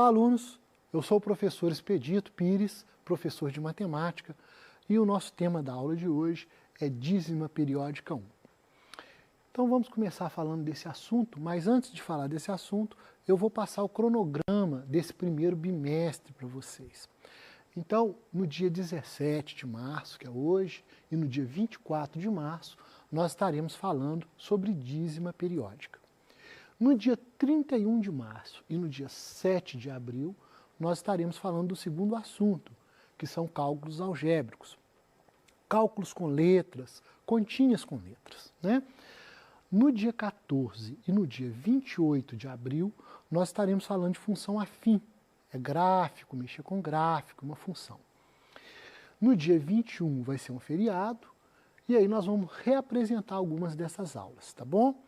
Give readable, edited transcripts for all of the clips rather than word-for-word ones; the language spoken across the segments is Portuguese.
Olá, alunos! Eu sou o professor Expedito Pires, professor de matemática, e o nosso tema da aula de hoje é dízima periódica 1. Então vamos começar falando desse assunto, mas antes de falar desse assunto, eu vou passar o cronograma desse primeiro bimestre para vocês. Então, no dia 17 de março, que é hoje, e no dia 24 de março, nós estaremos falando sobre dízima periódica. No dia 31 de março e no dia 7 de abril, nós estaremos falando do segundo assunto, que são cálculos algébricos. Cálculos com letras, continhas com letras, né? No dia 14 e no dia 28 de abril, nós estaremos falando de função afim. É gráfico, mexer com gráfico, uma função. No dia 21 vai ser um feriado, e aí nós vamos reapresentar algumas dessas aulas, tá bom?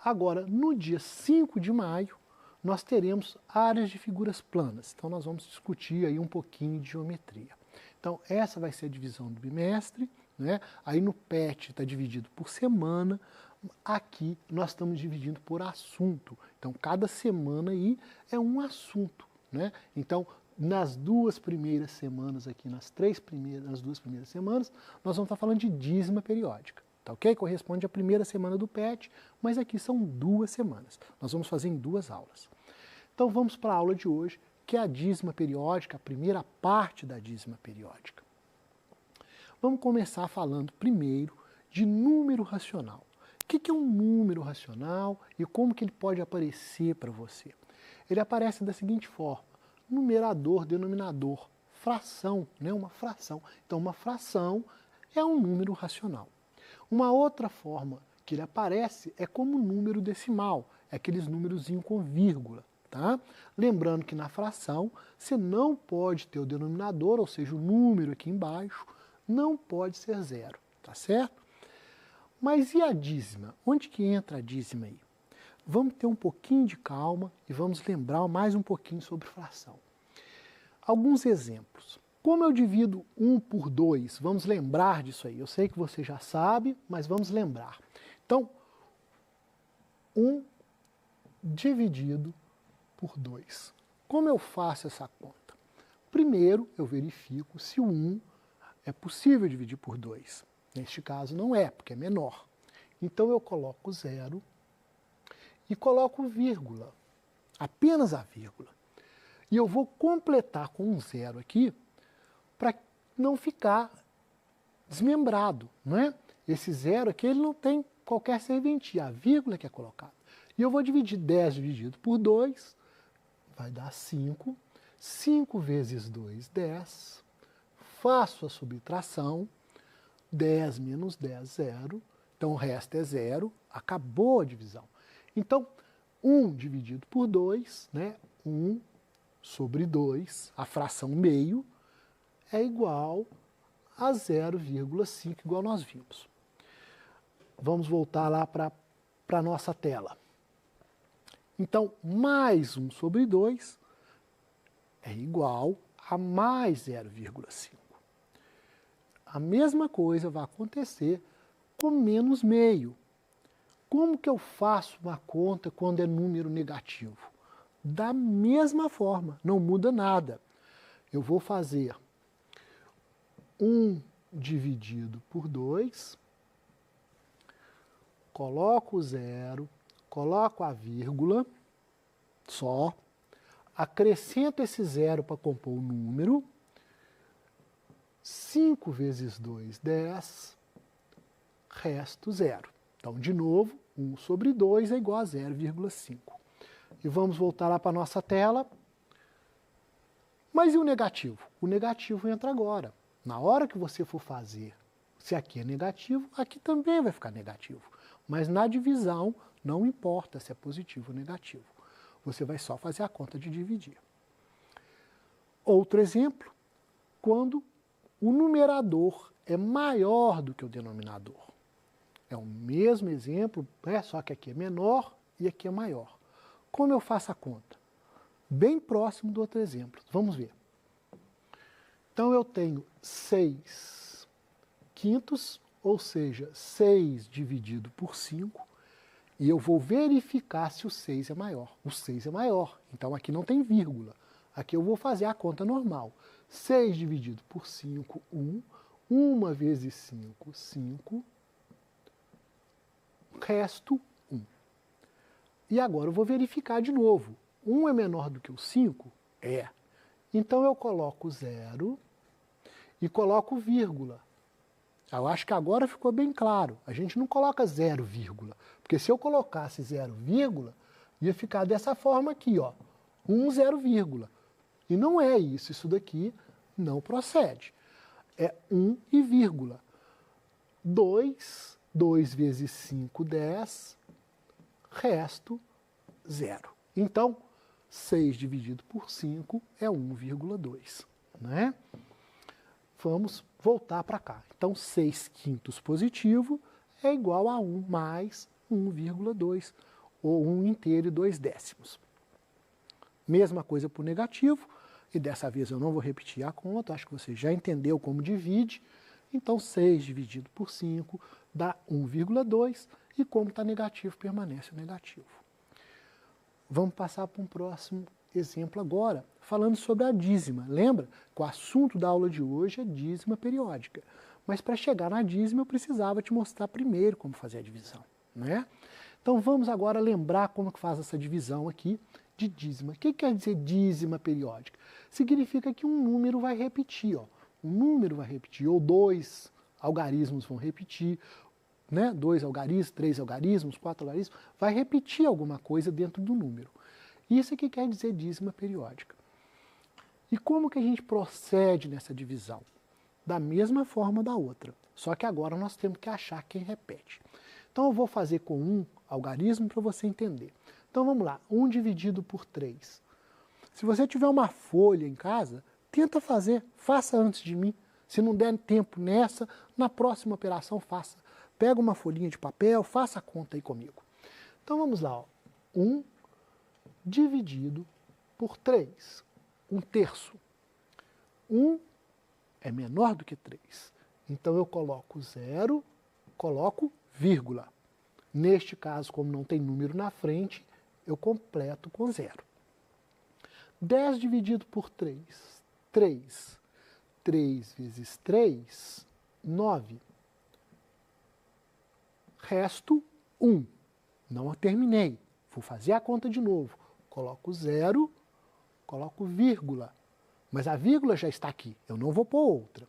Agora, no dia 5 de maio, nós teremos áreas de figuras planas. Então, nós vamos discutir aí um pouquinho de geometria. Então, essa vai ser a divisão do bimestre, né? Aí no PET está dividido por semana. Aqui nós estamos dividindo por assunto. Então, cada semana aí é um assunto, né? Então, nas duas primeiras semanas aqui, nas duas primeiras semanas, nós vamos estar falando de dízima periódica. Tá ok? Corresponde à primeira semana do PET, mas aqui são 2 semanas. Nós vamos fazer em 2 aulas. Então vamos para a aula de hoje, que é a dízima periódica, a primeira parte da dízima periódica. Vamos começar falando primeiro de número racional. O que é um número racional e como que ele pode aparecer para você? Ele aparece da seguinte forma: numerador, denominador, fração, né? Uma fração. Então uma fração é um número racional. Uma outra forma que ele aparece é como número decimal, é aqueles númerozinhos com vírgula, tá? Lembrando que na fração você não pode ter o denominador, ou seja, o número aqui embaixo, não pode ser 0, tá certo? Mas e a dízima? Onde que entra a dízima aí? Vamos ter um pouquinho de calma e vamos lembrar mais um pouquinho sobre fração. Alguns exemplos. Como eu divido 1 por 2? Vamos lembrar disso aí. Eu sei que você já sabe, mas vamos lembrar. Então, 1 dividido por 2. Como eu faço essa conta? Primeiro, eu verifico se o 1 é possível dividir por 2. Neste caso, não é, porque é menor. Então, eu coloco 0 e coloco vírgula. Apenas a vírgula. E eu vou completar com um 0 aqui, para não ficar desmembrado, não é? Esse 0 aqui, ele não tem qualquer serventia, a vírgula que é colocada. E eu vou dividir 10 dividido por 2, vai dar 5. 5 vezes 2, 10. Faço a subtração, 10 menos 10, 0. Então o resto é 0, acabou a divisão. Então, 1 dividido por 2, né? 1 sobre 2, a fração meio, é igual a 0,5, igual nós vimos. Vamos voltar lá para a nossa tela. Então, mais 1 sobre 2 é igual a mais 0,5. A mesma coisa vai acontecer com menos meio. Como que eu faço uma conta quando é número negativo? Da mesma forma, não muda nada. Eu vou fazer 1 dividido por 2, coloco o 0, coloco a vírgula, só, acrescento esse 0 para compor o número, 5 vezes 2, 10, resto 0. Então, de novo, 1 sobre 2 é igual a 0,5. E vamos voltar lá para a nossa tela. Mas e o negativo? O negativo entra agora. Na hora que você for fazer, se aqui é negativo, aqui também vai ficar negativo. Mas na divisão, não importa se é positivo ou negativo. Você vai só fazer a conta de dividir. Outro exemplo, quando o numerador é maior do que o denominador. É o mesmo exemplo, né? Só que aqui é menor e aqui é maior. Como eu faço a conta? Bem próximo do outro exemplo. Vamos ver. Então, eu tenho 6 quintos, ou seja, 6 dividido por 5, e eu vou verificar se o 6 é maior. O 6 é maior, então aqui não tem vírgula. Aqui eu vou fazer a conta normal. 6 dividido por 5, 1. 1 vezes 5, 5. Resto, 1. E agora eu vou verificar de novo. 1 é menor do que o 5? É. Então eu coloco 0 e coloco vírgula. Eu acho que agora ficou bem claro. A gente não coloca 0, vírgula. Porque se eu colocasse 0, vírgula, ia ficar dessa forma aqui, ó. 1, 0, vírgula. E não é isso. Isso daqui não procede. É 1 e vírgula. 2, 2 vezes 5, 10. Resto, 0. Então, 6 dividido por 5 é 1,2. Né? Vamos voltar para cá. Então, 6 quintos positivo é igual a 1 mais 1,2, ou 1 inteiro e 2 décimos. Mesma coisa para o negativo, e dessa vez eu não vou repetir a conta, acho que você já entendeu como divide. Então, 6 dividido por 5 dá 1,2, e como está negativo, permanece negativo. Vamos passar para um próximo exemplo agora, falando sobre a dízima. Lembra que o assunto da aula de hoje é dízima periódica. Mas para chegar na dízima eu precisava te mostrar primeiro como fazer a divisão, né? Então vamos agora lembrar como que faz essa divisão aqui de dízima. O que quer dizer dízima periódica? Significa que um número vai repetir, ó. Um número vai repetir, ou 2 algarismos vão repetir, né? 2 algarismos, 3 algarismos, 4 algarismos, vai repetir alguma coisa dentro do número. Isso aqui quer dizer dízima periódica. E como que a gente procede nessa divisão? Da mesma forma da outra, só que agora nós temos que achar quem repete. Então eu vou fazer com um algarismo para você entender. Então vamos lá, 1 dividido por 3. Se você tiver uma folha em casa, tenta fazer, faça antes de mim. Se não der tempo nessa, na próxima operação faça. Pega uma folhinha de papel, faça a conta aí comigo. Então vamos lá, ó. 1 dividido por 3, 1/3. 1 é menor do que 3. Então eu coloco 0, coloco vírgula. Neste caso, como não tem número na frente, eu completo com 0. 10 dividido por 3, 3. 3 vezes 3, 9. Resto, 1. Não terminei. Vou fazer a conta de novo. Coloco 0, coloco vírgula. Mas a vírgula já está aqui, eu não vou pôr outra.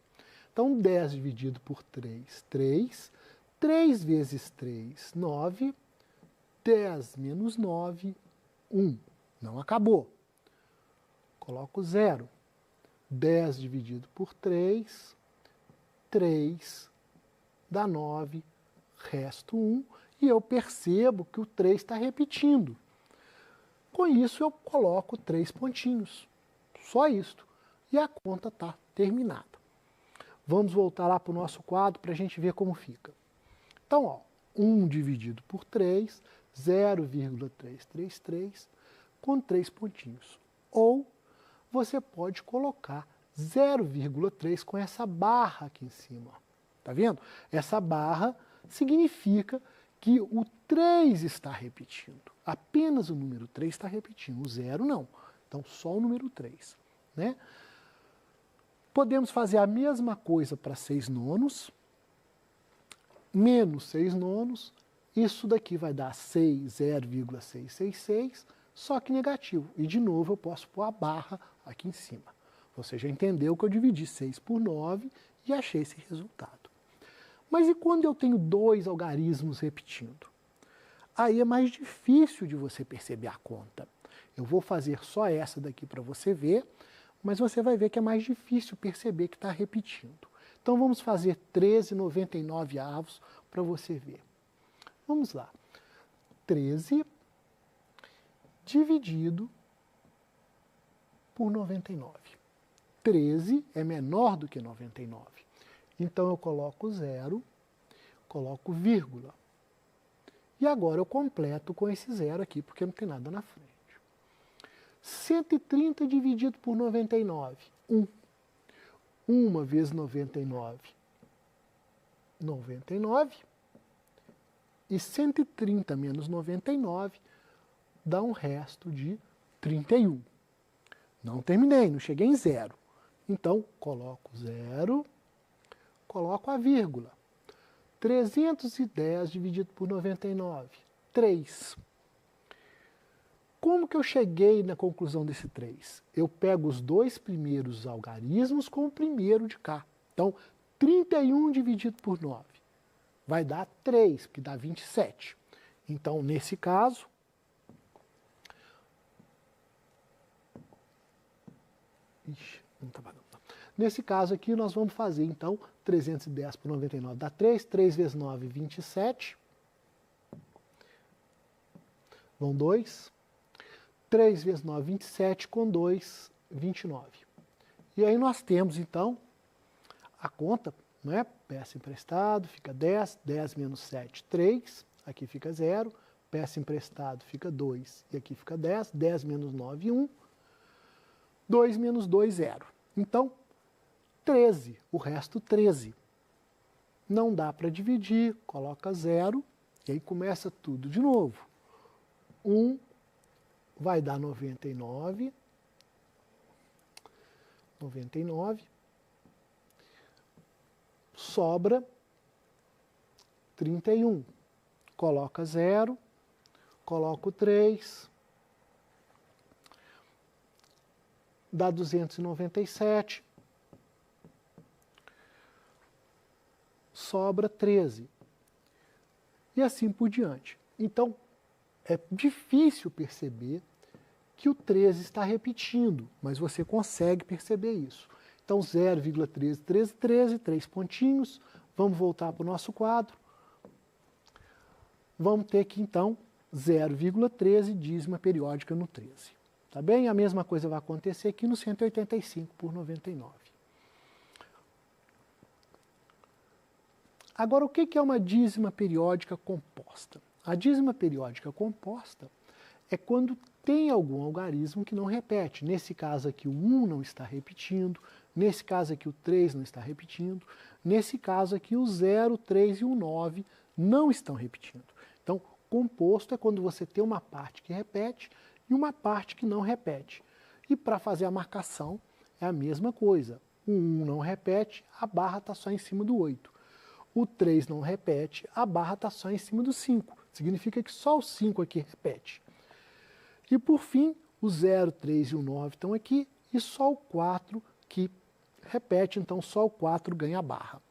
Então, 10 dividido por 3, 3. 3 vezes 3, 9. 10 menos 9, 1. Não acabou. Coloco 0. 10 dividido por 3, 3 dá 9, resto 1. E eu percebo que o 3 está repetindo. Com isso, eu coloco 3 pontinhos. Só isto. E a conta está terminada. Vamos voltar lá para o nosso quadro para a gente ver como fica. Então, ó, 1 dividido por 3, 0,333, com 3 pontinhos. Ou você pode colocar 0,3 com essa barra aqui em cima. Tá vendo? Essa barra significa que o 3 está repetindo. Apenas o número 3 está repetindo, o 0 não. Então, só o número 3. Né? Podemos fazer a mesma coisa para 6 nonos, menos 6 nonos, isso daqui vai dar 0,666, só que negativo. E de novo eu posso pôr a barra aqui em cima. Você já entendeu que eu dividi 6 por 9 e achei esse resultado. Mas e quando eu tenho 2 algarismos repetindo? Aí é mais difícil de você perceber a conta. Eu vou fazer só essa daqui para você ver, mas você vai ver que é mais difícil perceber que está repetindo. Então vamos fazer 13,99 avos para você ver. Vamos lá. 13 dividido por 99. 13 é menor do que 99. Então eu coloco 0, coloco vírgula. E agora eu completo com esse 0 aqui, porque não tem nada na frente. 130 dividido por 99, 1. 1 vezes 99, 99. E 130 menos 99 dá um resto de 31. Não terminei, não cheguei em zero. Então, coloco zero, coloco a vírgula. 310 dividido por 99, 3. Como que eu cheguei na conclusão desse 3? Eu pego os dois primeiros algarismos com o primeiro de cá. Então, 31 dividido por 9 vai dar 3, que dá 27. Então, nesse caso, não tá valendo. Nesse caso aqui, nós vamos fazer, então, 310 por 99 dá 3, 3 vezes 9, 27. Vão 2. 3 vezes 9, 27, com 2, 29. E aí nós temos, então, a conta, né? Peça emprestado, fica 10, 10 menos 7, 3, aqui fica 0, peça emprestado fica 2, e aqui fica 10, 10 menos 9, 1, 2 menos 2, 0. Então, 13, o resto 13. Não dá para dividir, coloca 0, e aí começa tudo de novo. 1 vai dar 99, 99, sobra 31, coloca 0, coloco 3, dá 297, sobra 13, e assim por diante. Então, é difícil perceber que o 13 está repetindo, mas você consegue perceber isso. Então, 0,13, 13, 13, 3 pontinhos. Vamos voltar para o nosso quadro. Vamos ter que, então, 0,13 dízima periódica no 13. Tá bem? A mesma coisa vai acontecer aqui no 185 por 99. Agora, o que é uma dízima periódica composta? A dízima periódica composta é quando tem algum algarismo que não repete. Nesse caso aqui o 1 não está repetindo, nesse caso aqui o 3 não está repetindo, nesse caso aqui o 0, 3 e o 9 não estão repetindo. Então, composto é quando você tem uma parte que repete e uma parte que não repete. E para fazer a marcação é a mesma coisa. O 1 não repete, a barra está só em cima do 8. O 3 não repete, a barra está só em cima do 5. Significa que só o 5 aqui repete. E por fim, o 0, 3 e o 9 estão aqui, e só o 4 que repete, então só o 4 ganha a barra.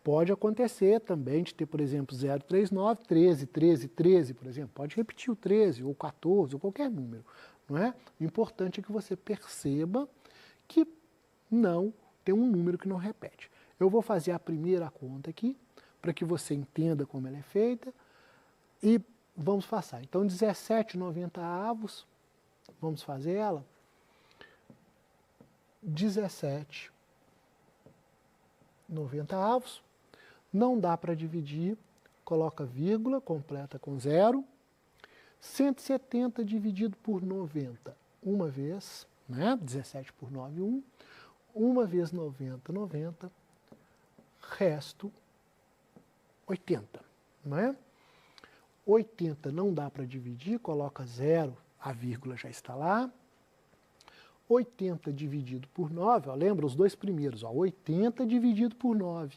Pode acontecer também de ter, por exemplo, 0, 3, 9, 13, 13, 13, por exemplo. Pode repetir o 13, ou 14, ou qualquer número, não é? O importante é que você perceba que não tem um número que não repete. Eu vou fazer a primeira conta aqui, para que você entenda como ela é feita, e vamos passar. Então, 17/90, vamos fazer ela. 17/90, não dá para dividir, coloca vírgula, completa com 0. 170 dividido por 90, uma vez, né? 17 por 9, 1. Uma vez 90, 90. Resto 80, não é? 80 não dá para dividir, coloca 0, a vírgula já está lá. 80 dividido por 9, ó, lembra os dois primeiros, ó, 80 dividido por 9,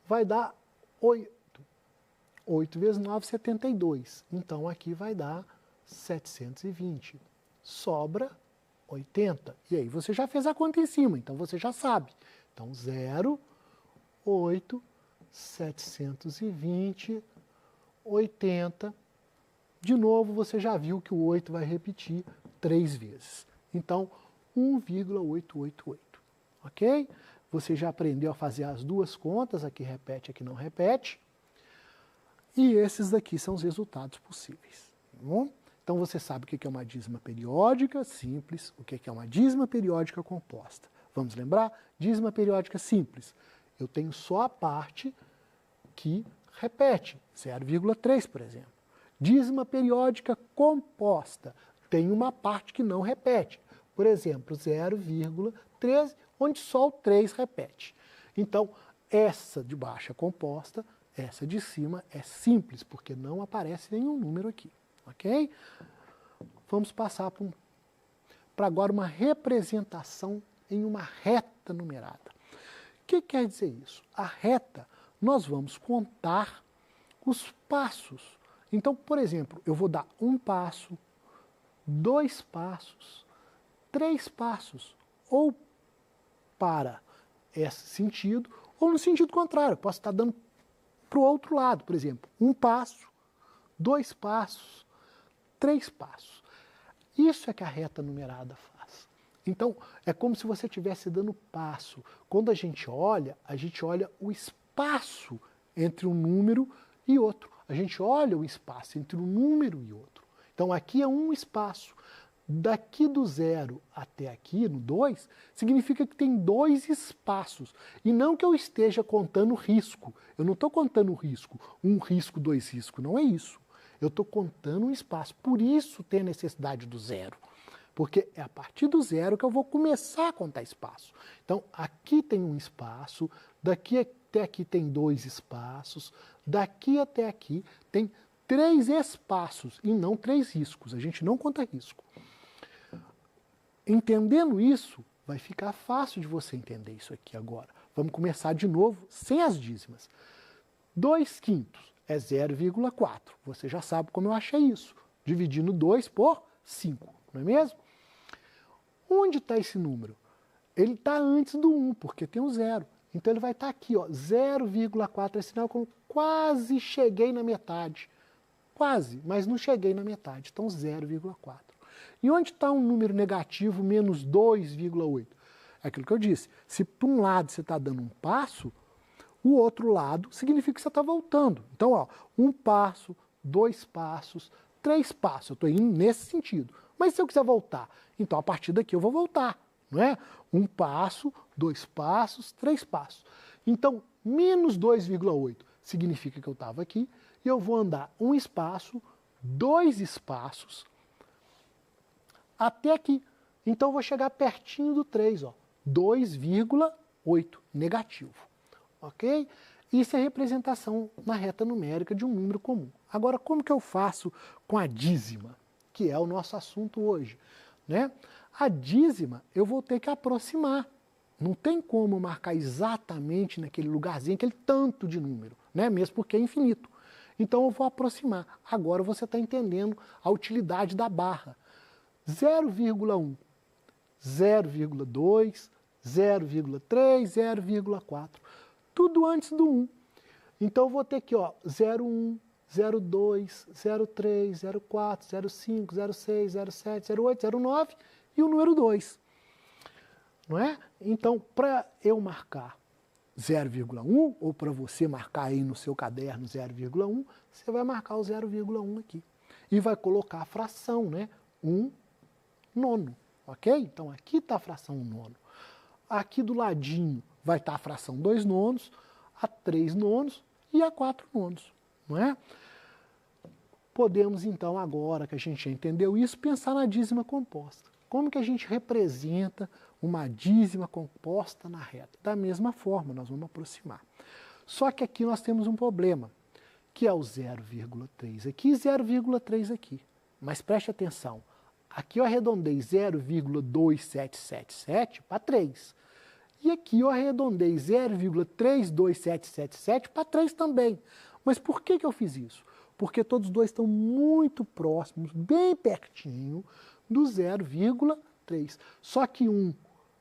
vai dar 8. 8 vezes 9, 72. Então, aqui vai dar 720. Sobra 80. E aí, você já fez a conta em cima, então você já sabe. Então, 0, 8, 720, 80. De novo, você já viu que o 8 vai repetir 3 vezes. Então, 1,888. Ok? Você já aprendeu a fazer as duas contas, aqui repete, aqui não repete. E esses daqui são os resultados possíveis. Tá bom? Então, você sabe o que é uma dízima periódica simples, o que é uma dízima periódica composta. Vamos lembrar? Dízima periódica simples. Eu tenho só a parte que repete, 0,3, por exemplo. Dízima periódica composta. Tem uma parte que não repete. Por exemplo, 0,13, onde só o 3 repete. Então, essa de baixo é composta, essa de cima é simples, porque não aparece nenhum número aqui. Ok? Vamos passar para para agora uma representação em uma reta numerada. O que quer dizer isso? A reta, nós vamos contar os passos. Então, por exemplo, eu vou dar 1 passo, 2 passos, 3 passos, ou para esse sentido, ou no sentido contrário. Eu posso estar dando para o outro lado, por exemplo, 1 passo, 2 passos, 3 passos. Isso é que a reta numerada faz. Então, é como se você estivesse dando passo. Quando a gente olha o espaço entre um número e outro. A gente olha o espaço entre um número e outro. Então, aqui é um espaço. Daqui do 0 até aqui, no 2, significa que tem 2 espaços. E não que eu esteja contando risco. Eu não estou contando risco. 1 risco, 2 riscos. Não é isso. Eu estou contando um espaço. Por isso tem a necessidade do 0. Porque é a partir do 0 que eu vou começar a contar espaço. Então, aqui tem um espaço, daqui até aqui tem 2 espaços, daqui até aqui tem 3 espaços e não 3 riscos. A gente não conta risco. Entendendo isso, vai ficar fácil de você entender isso aqui agora. Vamos começar de novo, sem as dízimas. 2/5 é 0,4. Você já sabe como eu achei isso. Dividindo 2 por 5, não é mesmo? Onde está esse número? Ele está antes do 1, porque tem um 0. Então ele vai estar aqui, ó, 0,4. É sinal que eu quase cheguei na metade. Quase, mas não cheguei na metade. Então 0,4. E onde está um número negativo, menos 2,8? É aquilo que eu disse. Se por um lado você está dando um passo, o outro lado significa que você está voltando. Então, ó, 1 passo, 2 passos, 3 passos. Eu estou indo nesse sentido. Mas se eu quiser voltar, então a partir daqui eu vou voltar, não é? 1 passo, 2 passos, 3 passos. Então, menos 2,8 significa que eu estava aqui e eu vou andar 1 espaço, 2 espaços, até aqui. Então eu vou chegar pertinho do 3, ó, 2,8, negativo. Ok? Isso é representação na reta numérica de um número comum. Agora, como que eu faço com a dízima, que é o nosso assunto hoje, né? A dízima eu vou ter que aproximar. Não tem como marcar exatamente naquele lugarzinho, aquele tanto de número, né? Mesmo porque é infinito. Então eu vou aproximar. Agora você está entendendo a utilidade da barra. 0,1, 0,2, 0,3, 0,4. Tudo antes do 1. Então eu vou ter aqui, ó, 0,1, 0,2, 0,3, 0,4, 0,5, 0,6, 0,7, 0,8, 0,9 e o número 2. Não é? Então, para eu marcar 0,1, ou para você marcar aí no seu caderno 0,1, você vai marcar o 0,1 aqui. E vai colocar a fração, né? 1 nono, ok? Então aqui está a fração 1 nono. Aqui do ladinho vai estar a fração 2 nonos, a 3 nonos e a 4 nonos, não é? Podemos então, agora que a gente já entendeu isso, pensar na dízima composta. Como que a gente representa uma dízima composta na reta? Da mesma forma, nós vamos aproximar. Só que aqui nós temos um problema, que é o 0,3 aqui e 0,3 aqui. Mas preste atenção, aqui eu arredondei 0,2777 para 3. E aqui eu arredondei 0,32777 para 3 também. Mas por que eu fiz isso? Porque todos os dois estão muito próximos, bem pertinho do 0,3. Só que um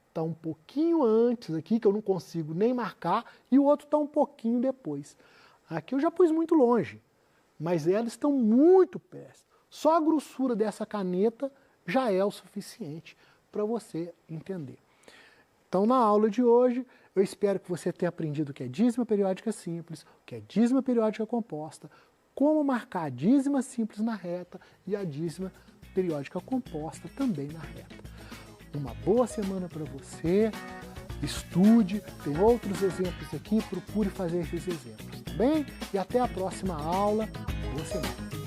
está um pouquinho antes aqui, que eu não consigo nem marcar, e o outro está um pouquinho depois. Aqui eu já pus muito longe, mas elas estão muito perto. Só a grossura dessa caneta já é o suficiente para você entender. Então, na aula de hoje, eu espero que você tenha aprendido o que é dízima periódica simples, o que é dízima periódica composta, como marcar a dízima simples na reta e a dízima periódica composta também na reta. Uma boa semana para você, estude, tem outros exemplos aqui, procure fazer esses exemplos, tá bem? E até a próxima aula, boa semana.